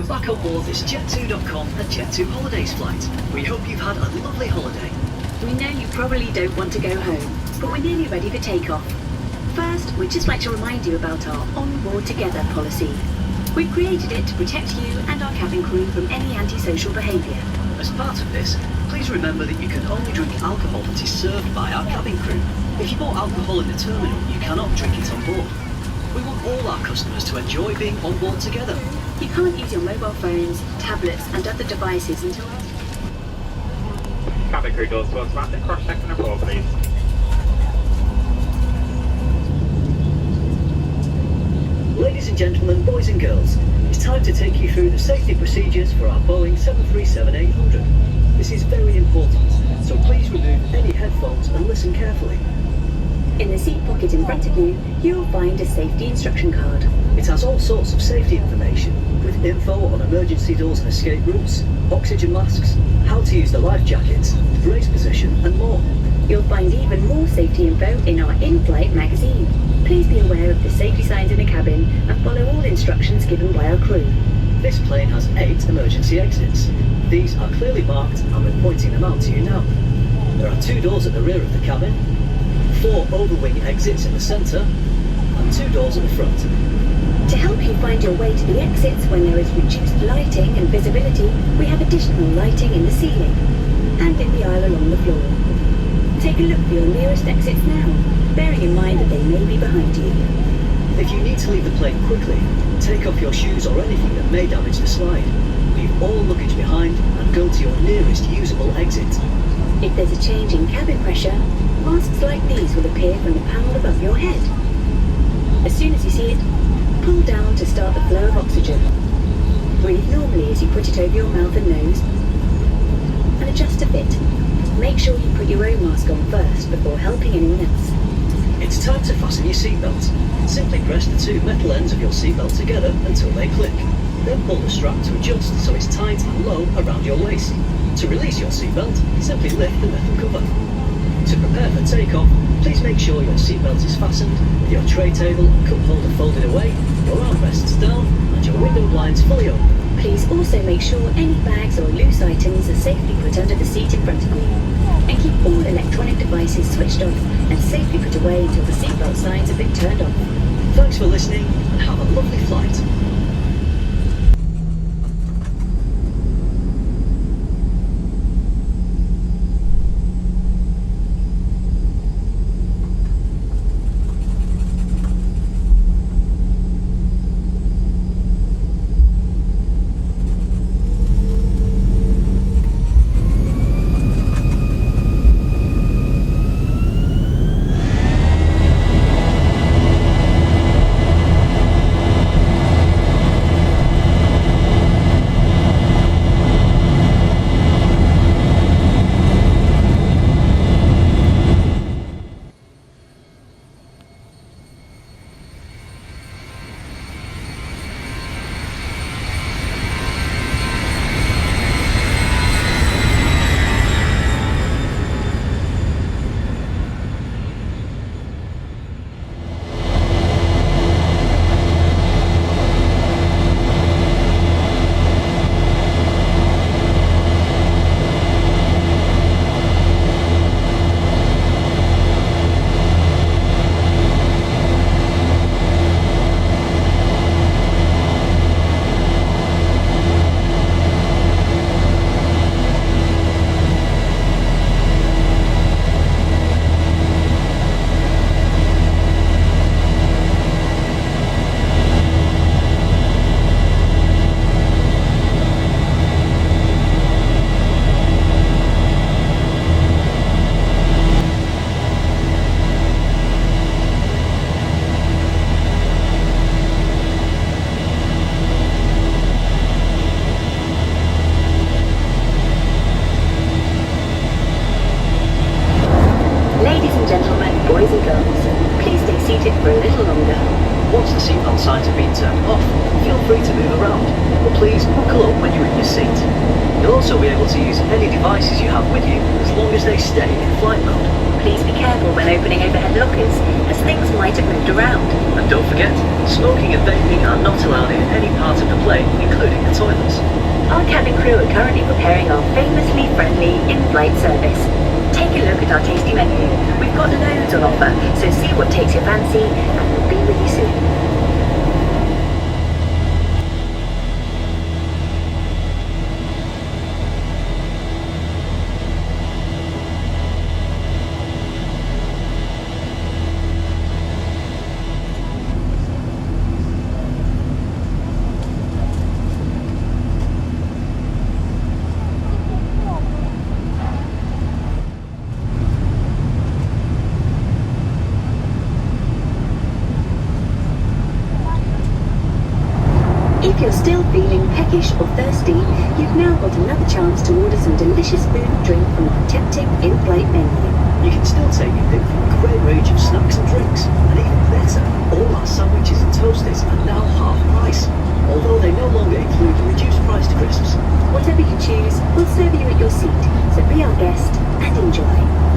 welcome back on board this Jet2.com and Jet2 Holidays flight. We hope you've had a lovely holiday. We know you probably don't want to go home, but we're nearly ready for takeoff. First, we'd just like to remind you about our On Board Together policy. We've created it to protect you and our cabin crew from any antisocial behaviour. As part of this, please remember that you can only drink alcohol that is served by our cabin crew. If you bought alcohol in the terminal, you cannot drink it on board. We want all our customers to enjoy being on board together. You can't use your mobile phones, tablets and other devices until... Cabin crew doors to automatic, cross-check and report, please. Ladies and gentlemen, boys and girls, it's time to take you through the safety procedures for our Boeing 737-800. This is very important, so please remove any headphones and listen carefully. In the seat pocket in front of you, you'll find a safety instruction card. It has all sorts of safety information, with info on emergency doors and escape routes, oxygen masks, how to use the life jackets, brace position and more. You'll find even more safety info in our in-flight magazine. Please be aware of the safety signs in the cabin and follow all instructions given by our crew. This plane has 8 emergency exits. These are clearly marked and we're pointing them out to you now. There are 2 doors at the rear of the cabin, 4 overwing exits in the centre, and 2 doors at the front. To help you find your way to the exits when there is reduced lighting and visibility, we have additional lighting in the ceiling and in the aisle along the floor. Take a look for your nearest exits now, bearing in mind that they may be behind you. If you need to leave the plane quickly, take off your shoes or anything that may damage the slide. Leave all luggage behind and go to your nearest usable exit. If there's a change in cabin pressure, masks like these will appear from the panel above your head. As soon as you see it, pull down to start the flow of oxygen. Breathe normally as you put it over your mouth and nose, and adjust to fit. Make sure you put your own mask on first before helping anyone else. It's time to fasten your seatbelt. Simply press the 2 metal ends of your seatbelt together until they click. Then pull the strap to adjust so it's tight and low around your waist. To release your seatbelt, simply lift the metal cover. To prepare for takeoff, please make sure your seatbelt is fastened with your tray table and cup holder folded away, your armrests down and your window blinds fully open. Please also make sure any bags or loose items are safely put under the seat in front of you. And keep all electronic devices switched off and safely put away until the seatbelt signs have been turned off. Thanks for listening and have a lovely flight. boys and girls. Please stay seated for a little longer. Once the seatbelt signs have been turned off, feel free to move around, but please buckle up when you're in your seat. You'll also be able to use any devices you have with you as long as they stay in flight mode. Please be careful when opening overhead lockers, as things might have moved around. And don't forget, smoking and vaping are not allowed in any part of the plane, including the toilets. Our cabin crew are currently preparing our famously friendly in-flight service. Take a look at our tasty menu. We've got loads on offer, so see what takes your fancy, and we'll be with you soon. If you're still feeling peckish or thirsty, you've now got another chance to order some delicious food and drink from our Jet2 in-flight menu. You can still take your pick from a great range of snacks and drinks, and even better, all our sandwiches and toasties are now half price, although they no longer include the reduced price to crisps. Whatever you choose, we'll serve you at your seat, so be our guest and enjoy.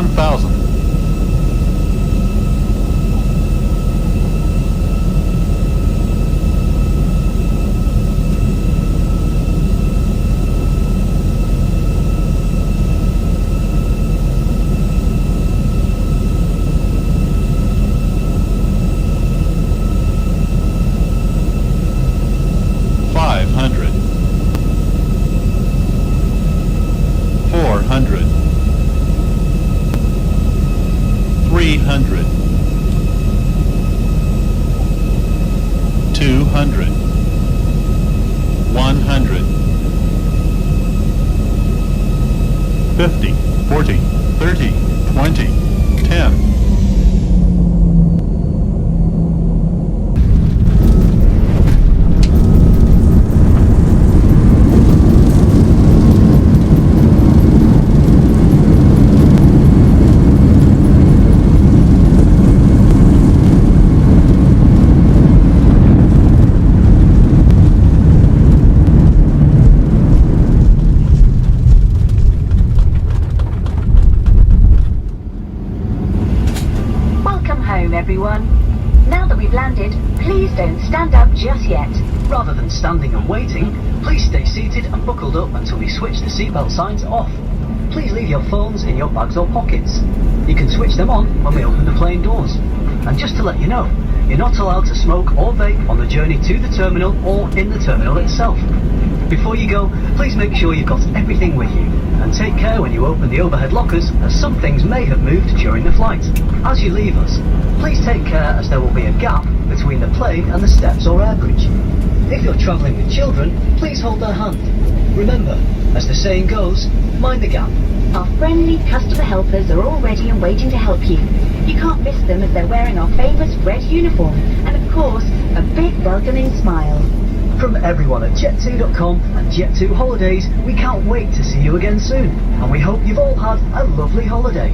1,000. 500. 400. 300. 200. 100. 50. 40. 30. 20. 10. Everyone. Now that we've landed, please don't stand up just yet. Rather than standing and waiting, please stay seated and buckled up until we switch the seatbelt signs off. Please leave your phones in your bags or pockets. You can switch them on when we open the plane doors. And just to let you know, you're not allowed to smoke or vape on the journey to the terminal or in the terminal itself. Before you go, please make sure you've got everything with you, and take care when you open the overhead lockers, as some things may have moved during the flight. As you leave us, please take care, as there will be a gap between the plane and the steps or air bridge. If you're travelling with children, please hold their hand. Remember, as the saying goes, mind the gap. Our friendly customer helpers are all ready and waiting to help you. You can't miss them as they're wearing our famous red uniform, and of course, a big welcoming smile. From everyone at Jet2.com and Jet2 Holidays, we can't wait to see you again soon, and we hope you've all had a lovely holiday.